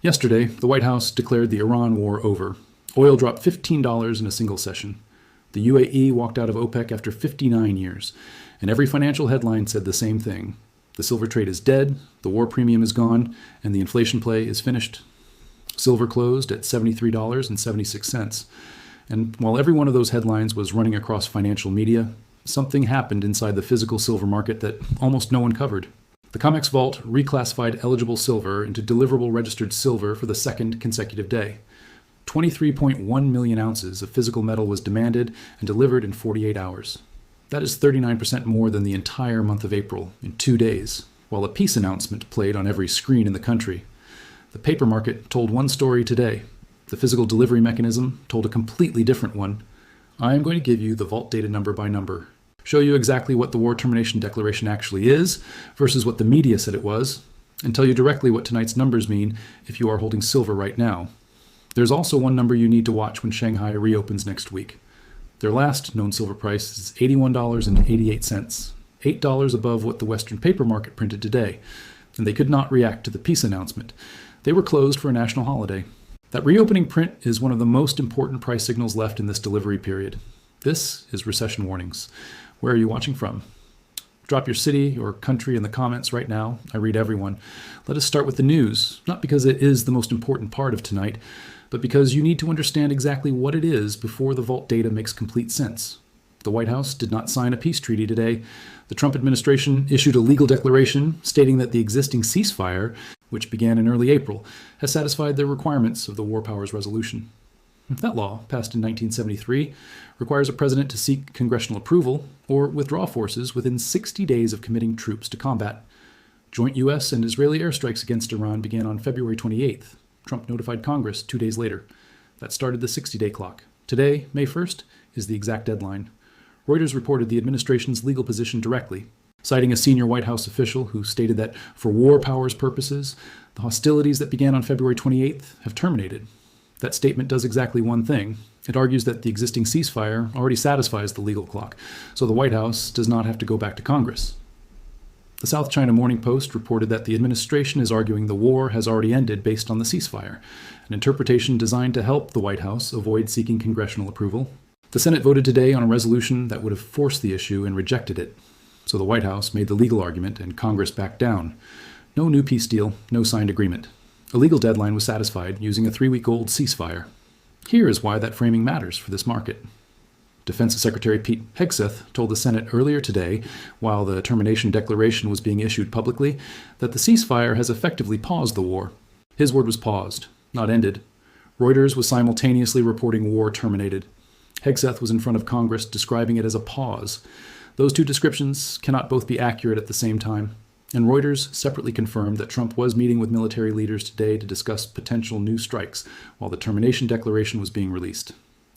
Yesterday, the White House declared the Iran war over. Oil dropped $15 in a single session. The UAE walked out of OPEC after 59 years, and every financial headline said the same thing. The silver trade is dead, the war premium is gone, and the inflation play is finished. Silver closed at $73.76. And while every one of those headlines was running across financial media, something happened inside the physical silver market that almost no one covered. The Comex vault reclassified eligible silver into deliverable registered silver for the second consecutive day. 23.1 million ounces of physical metal was demanded and delivered in 48 hours. That is 39% more than the entire month of April in 2 days, while a peace announcement played on every screen in the country. The paper market told one story today. The physical delivery mechanism told a completely different one. I am going to give you the vault data number by number, show you exactly what the war termination declaration actually is versus what the media said it was, and tell you directly what tonight's numbers mean if you are holding silver right now. There's also one number you need to watch when Shanghai reopens next week. Their last known silver price is $81.88, $8 above what the Western paper market printed today, and they could not react to the peace announcement. They were closed for a national holiday. That reopening print is one of the most important price signals left in this delivery period. This is Recession Warnings. Where are you watching from? Drop your city or country in the comments right now. I read everyone. Let us start with the news, not because it is the most important part of tonight, but because you need to understand exactly what it is before the vault data makes complete sense. The White House did not sign a peace treaty today. The Trump administration issued a legal declaration stating that the existing ceasefire, which began in early April, has satisfied the requirements of the War Powers Resolution. That law, passed in 1973, requires a president to seek congressional approval or withdraw forces within 60 days of committing troops to combat. Joint U.S. and Israeli airstrikes against Iran began on February 28th. Trump notified Congress 2 days later. That started the 60-day clock. Today, May 1st, is the exact deadline. Reuters reported the administration's legal position directly, citing a senior White House official who stated that for war powers purposes, the hostilities that began on February 28th have terminated. That statement does exactly one thing. It argues that the existing ceasefire already satisfies the legal clock, so the White House does not have to go back to Congress. The South China Morning Post reported that the administration is arguing the war has already ended based on the ceasefire, an interpretation designed to help the White House avoid seeking congressional approval. The Senate voted today on a resolution that would have forced the issue and rejected it. So the White House made the legal argument and Congress backed down. No new peace deal, no signed agreement. A legal deadline was satisfied using a 3-week-old ceasefire. Here is why that framing matters for this market. Defense Secretary Pete Hegseth told the Senate earlier today, while the termination declaration was being issued publicly, that the ceasefire has effectively paused the war. His word was paused, not ended. Reuters was simultaneously reporting war terminated. Hegseth was in front of Congress describing it as a pause. Those two descriptions cannot both be accurate at the same time. And Reuters separately confirmed that Trump was meeting with military leaders today to discuss potential new strikes while the termination declaration was being released.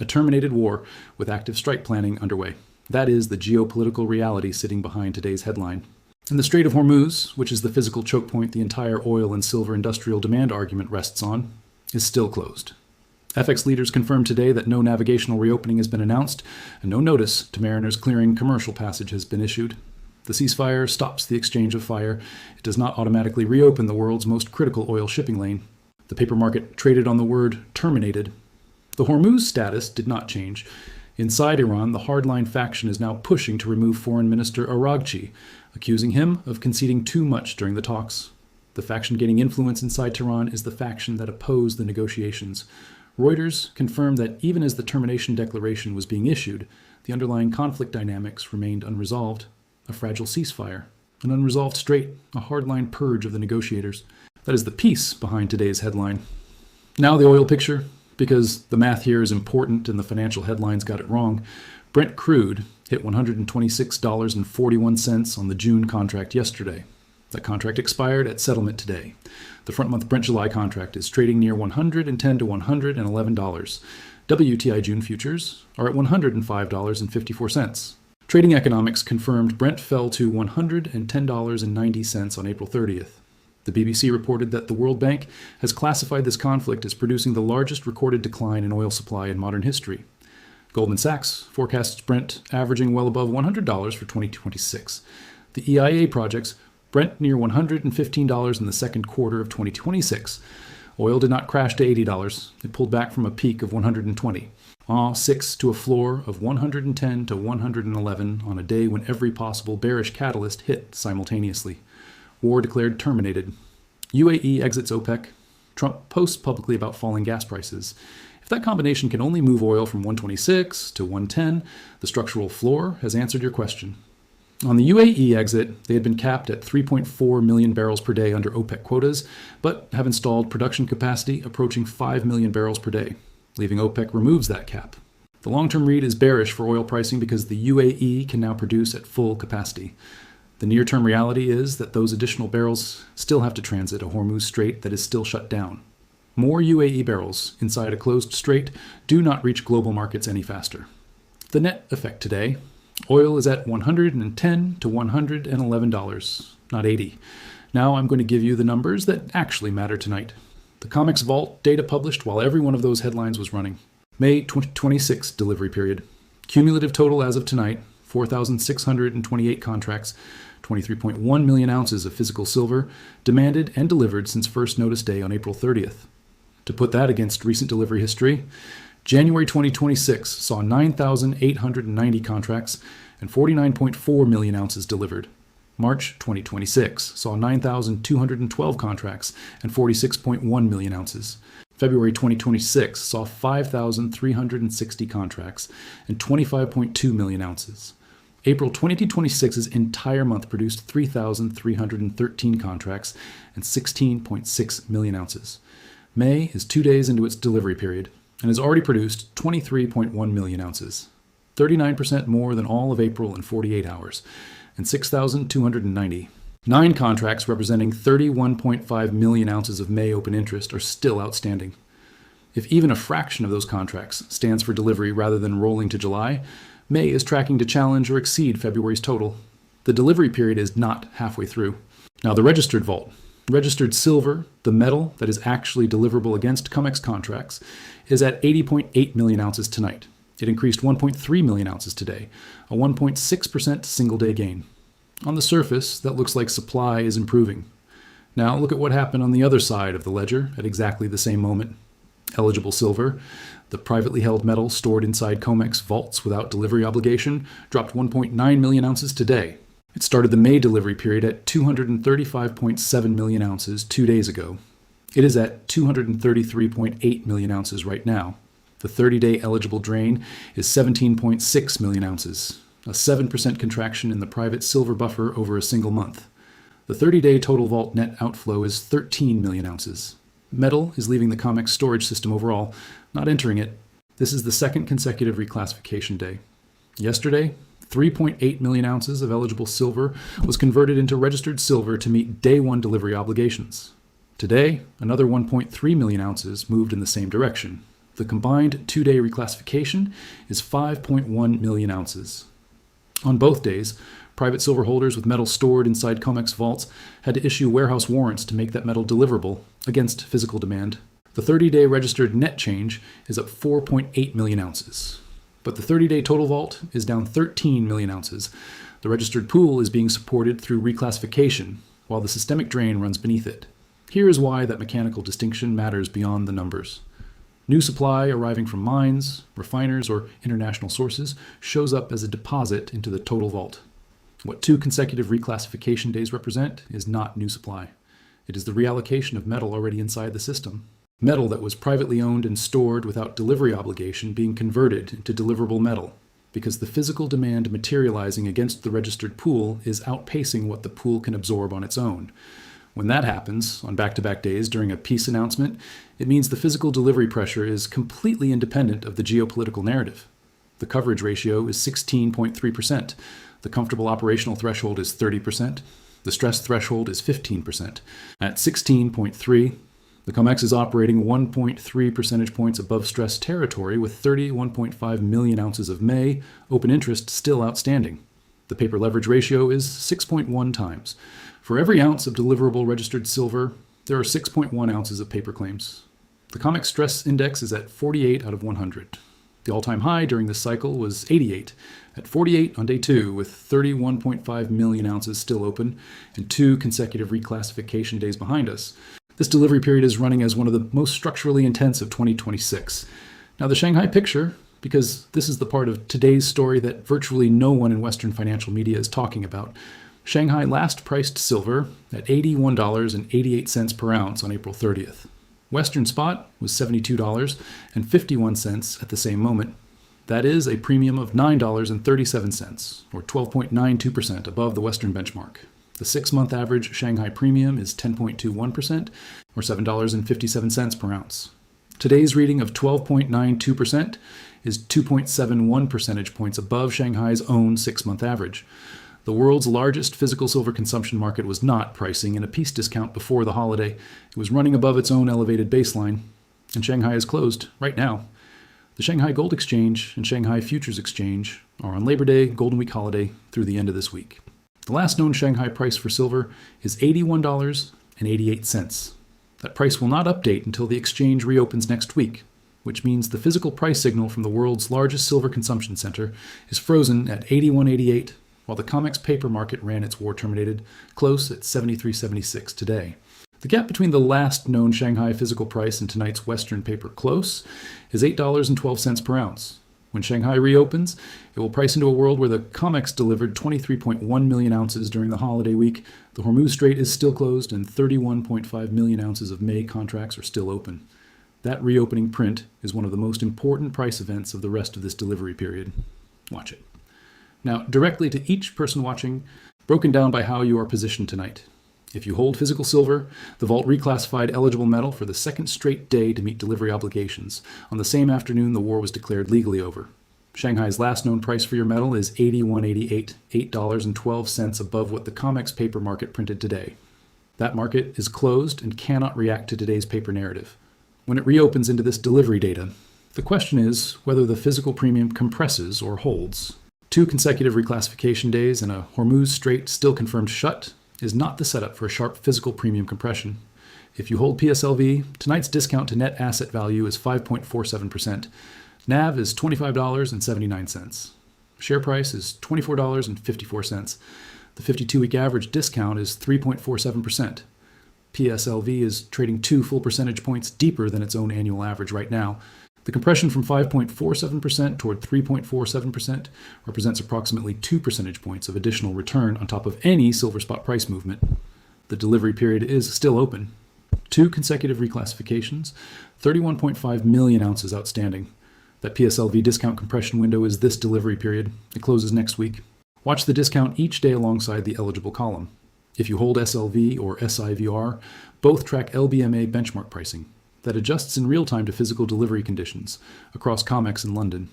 A terminated war with active strike planning underway. That is the geopolitical reality sitting behind today's headline. And the Strait of Hormuz, which is the physical choke point the entire oil and silver industrial demand argument rests on, is still closed. FX leaders confirmed today that no navigational reopening has been announced and no notice to mariners clearing commercial passage has been issued. The ceasefire stops the exchange of fire. It does not automatically reopen the world's most critical oil shipping lane. The paper market traded on the word terminated. The Hormuz status did not change. Inside Iran, the hardline faction is now pushing to remove Foreign Minister Araghchi, accusing him of conceding too much during the talks. The faction gaining influence inside Tehran is the faction that opposed the negotiations. Reuters confirmed that even as the termination declaration was being issued, the underlying conflict dynamics remained unresolved. A fragile ceasefire, an unresolved Strait, a hardline purge of the negotiators. That is the piece behind today's headline. Now the oil picture, because the math here is important and the financial headlines got it wrong. Brent crude hit $126.41 on the June contract yesterday. That contract expired at settlement today. The front-month Brent-July contract is trading near $110 to $111. WTI June futures are at $105.54. Trading Economics confirmed Brent fell to $110.90 on April 30th. The BBC reported that the World Bank has classified this conflict as producing the largest recorded decline in oil supply in modern history. Goldman Sachs forecasts Brent averaging well above $100 for 2026. The EIA projects Brent near $115 in the second quarter of 2026. Oil did not crash to $80. It pulled back from a peak of 120. 6 to a floor of 110 to 111 on a day when every possible bearish catalyst hit simultaneously. War declared terminated. UAE exits OPEC. Trump posts publicly about falling gas prices. If that combination can only move oil from 126 to 110, the structural floor has answered your question. On the UAE exit, they had been capped at 3.4 million barrels per day under OPEC quotas, but have installed production capacity approaching 5 million barrels per day, leaving OPEC removes that cap. The long-term read is bearish for oil pricing because the UAE can now produce at full capacity. The near-term reality is that those additional barrels still have to transit a Hormuz Strait that is still shut down. More UAE barrels inside a closed strait do not reach global markets any faster. The net effect today: oil is at $110 to $111, not $80. Now I'm going to give you the numbers that actually matter tonight. The Comex Vault data published while every one of those headlines was running. May 2026 delivery period. Cumulative total as of tonight, 4,628 contracts, 23.1 million ounces of physical silver, demanded and delivered since first notice day on April 30th. To put that against recent delivery history, January 2026 saw 9,890 contracts and 49.4 million ounces delivered. March 2026 saw 9,212 contracts and 46.1 million ounces. February 2026 saw 5,360 contracts and 25.2 million ounces. April 2026's entire month produced 3,313 contracts and 16.6 million ounces. May is 2 days into its delivery period and has already produced 23.1 million ounces, 39% more than all of April in 48 hours, and 6,290. 9 contracts representing 31.5 million ounces of May open interest are still outstanding. If even a fraction of those contracts stands for delivery rather than rolling to July, May is tracking to challenge or exceed February's total. The delivery period is not halfway through. Now the registered vault. Registered silver, the metal that is actually deliverable against Comex contracts, is at 80.8 million ounces tonight. It increased 1.3 million ounces today, a 1.6% single-day gain. On the surface, that looks like supply is improving. Now look at what happened on the other side of the ledger at exactly the same moment. Eligible silver, the privately held metal stored inside Comex vaults without delivery obligation, dropped 1.9 million ounces today. It started the May delivery period at 235.7 million ounces 2 days ago. It is at 233.8 million ounces right now. The 30-day eligible drain is 17.6 million ounces, a 7% contraction in the private silver buffer over a single month. The 30-day total vault net outflow is 13 million ounces. Metal is leaving the Comex storage system overall, not entering it. This is the second consecutive reclassification day. Yesterday, 3.8 million ounces of eligible silver was converted into registered silver to meet day one delivery obligations. Today, another 1.3 million ounces moved in the same direction. The combined 2-day reclassification is 5.1 million ounces. On both days, private silver holders with metal stored inside Comex vaults had to issue warehouse warrants to make that metal deliverable against physical demand. The 30-day registered net change is up 4.8 million ounces. But the 30-day total vault is down 13 million ounces. The registered pool is being supported through reclassification, while the systemic drain runs beneath it. Here is why that mechanical distinction matters beyond the numbers. New supply arriving from mines, refiners, or international sources shows up as a deposit into the total vault. What 2 consecutive reclassification days represent is not new supply. It is the reallocation of metal already inside the system. Metal that was privately owned and stored without delivery obligation being converted into deliverable metal, because the physical demand materializing against the registered pool is outpacing what the pool can absorb on its own. When that happens, on back-to-back days during a peace announcement, it means the physical delivery pressure is completely independent of the geopolitical narrative. The coverage ratio is 16.3%. The comfortable operational threshold is 30%. The stress threshold is 15%. At 16.3, the Comex is operating 1.3 percentage points above stress territory with 31.5 million ounces of May open interest still outstanding. The paper leverage ratio is 6.1 times. For every ounce of deliverable registered silver, there are 6.1 ounces of paper claims. The Comex stress index is at 48 out of 100. The all-time high during this cycle was 88, at 48 on day 2, with 31.5 million ounces still open and 2 consecutive reclassification days behind us. This delivery period is running as one of the most structurally intense of 2026. Now, the Shanghai picture, because this is the part of today's story that virtually no one in Western financial media is talking about. Shanghai last priced silver at $81.88 per ounce on April 30th. Western spot was $72.51 at the same moment. That is a premium of $9.37, or 12.92% above the Western benchmark. The 6-month average Shanghai premium is 10.21%, or $7.57 per ounce. Today's reading of 12.92% is 2.71 percentage points above Shanghai's own 6-month average. The world's largest physical silver consumption market was not pricing in a peace discount before the holiday. It was running above its own elevated baseline, and Shanghai is closed right now. The Shanghai Gold Exchange and Shanghai Futures Exchange are on Labor Day, Golden Week holiday through the end of this week. The last known Shanghai price for silver is $81.88. That price will not update until the exchange reopens next week, which means the physical price signal from the world's largest silver consumption center is frozen at $81.88, while the Comex paper market ran its war-terminated close at $73.76 today. The gap between the last known Shanghai physical price and tonight's Western paper close is $8.12 per ounce. When Shanghai reopens, it will price into a world where the Comex delivered 23.1 million ounces during the holiday week, the Hormuz Strait is still closed, and 31.5 million ounces of May contracts are still open. That reopening print is one of the most important price events of the rest of this delivery period. Watch it. Now, directly to each person watching, broken down by how you are positioned tonight. If you hold physical silver, the vault reclassified eligible metal for the second straight day to meet delivery obligations. On the same afternoon, the war was declared legally over. Shanghai's last known price for your metal is $81.88, $8.12 above what the Comex paper market printed today. That market is closed and cannot react to today's paper narrative. When it reopens into this delivery data, the question is whether the physical premium compresses or holds. 2 consecutive reclassification days and a Hormuz Strait still confirmed shut is not the setup for a sharp physical premium compression. If you hold PSLV, tonight's discount to net asset value is 5.47%. NAV is $25.79. Share price is $24.54. The 52-week average discount is 3.47%. PSLV is trading 2 full percentage points deeper than its own annual average right now. The compression from 5.47% toward 3.47% represents approximately 2 percentage points of additional return on top of any silver spot price movement. The delivery period is still open. 2 consecutive reclassifications, 31.5 million ounces outstanding. That PSLV discount compression window is this delivery period. It closes next week. Watch the discount each day alongside the eligible column. If you hold SLV or SIVR, both track LBMA benchmark pricing that adjusts in real time to physical delivery conditions across Comex in London.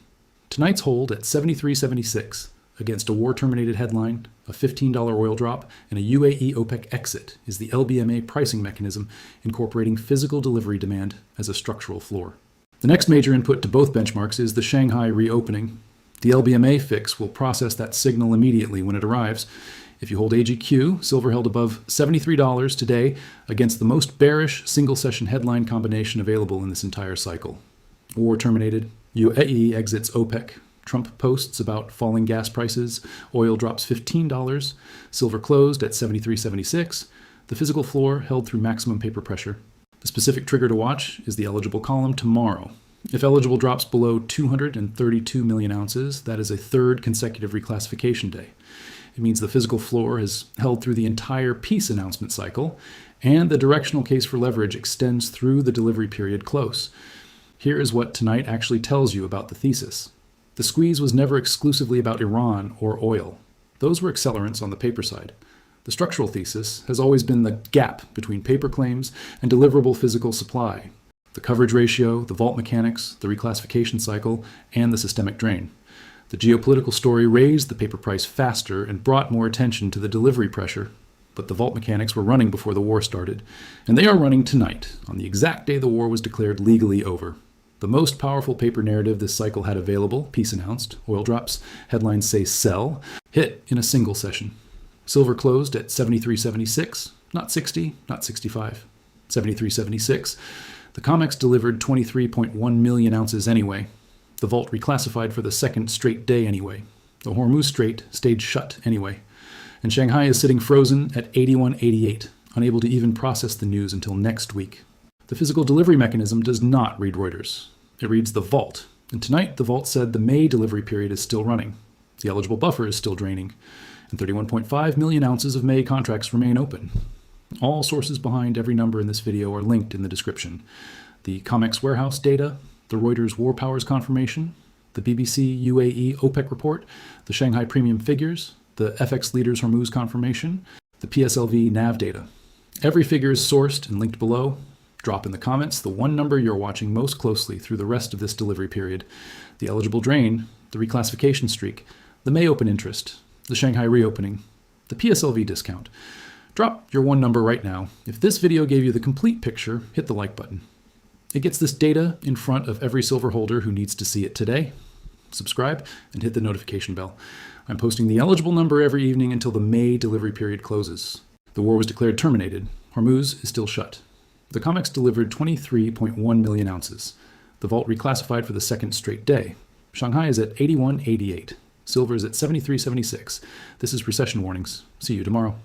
Tonight's hold at $73.76 against a war-terminated headline, a $15 oil drop, and a UAE OPEC exit is the LBMA pricing mechanism incorporating physical delivery demand as a structural floor. The next major input to both benchmarks is the Shanghai reopening. The LBMA fix will process that signal immediately when it arrives. If you hold AGQ, silver held above $73 today against the most bearish single-session headline combination available in this entire cycle. War terminated, UAE exits OPEC, Trump posts about falling gas prices, oil drops $15, silver closed at $73.76, the physical floor held through maximum paper pressure. The specific trigger to watch is the eligible column tomorrow. If eligible drops below 232 million ounces, that is a 3rd consecutive reclassification day. It means the physical floor has held through the entire peace announcement cycle, and the directional case for leverage extends through the delivery period close. Here is what tonight actually tells you about the thesis. The squeeze was never exclusively about Iran or oil. Those were accelerants on the paper side. The structural thesis has always been the gap between paper claims and deliverable physical supply, the coverage ratio, the vault mechanics, the reclassification cycle, and the systemic drain. The geopolitical story raised the paper price faster and brought more attention to the delivery pressure, but the vault mechanics were running before the war started, and they are running tonight, on the exact day the war was declared legally over. The most powerful paper narrative this cycle had available, peace announced, oil drops, headlines say sell, hit in a single session. Silver closed at $73.76, not 60, not 65. $73.76. The Comex delivered 23.1 million ounces anyway. The vault reclassified for the 2nd straight day anyway. The Hormuz Strait stayed shut anyway. And Shanghai is sitting frozen at $81.88, unable to even process the news until next week. The physical delivery mechanism does not read Reuters. It reads the vault. And tonight, the vault said the May delivery period is still running. The eligible buffer is still draining. And 31.5 million ounces of May contracts remain open. All sources behind every number in this video are linked in the description. The Comex warehouse data, the Reuters War Powers confirmation, the BBC UAE OPEC report, the Shanghai premium figures, the FX leaders Hormuz confirmation, the PSLV NAV data. Every figure is sourced and linked below. Drop in the comments the one number you're watching most closely through the rest of this delivery period, the eligible drain, the reclassification streak, the May open interest, the Shanghai reopening, the PSLV discount. Drop your one number right now. If this video gave you the complete picture, hit the like button. It gets this data in front of every silver holder who needs to see it today. Subscribe and hit the notification bell. I'm posting the eligible number every evening until the May delivery period closes. The war was declared terminated. Hormuz is still shut. The Comex delivered 23.1 million ounces. The vault reclassified for the second straight day. Shanghai is at 81.88. Silver is at 73.76. This is Recession Warnings. See you tomorrow.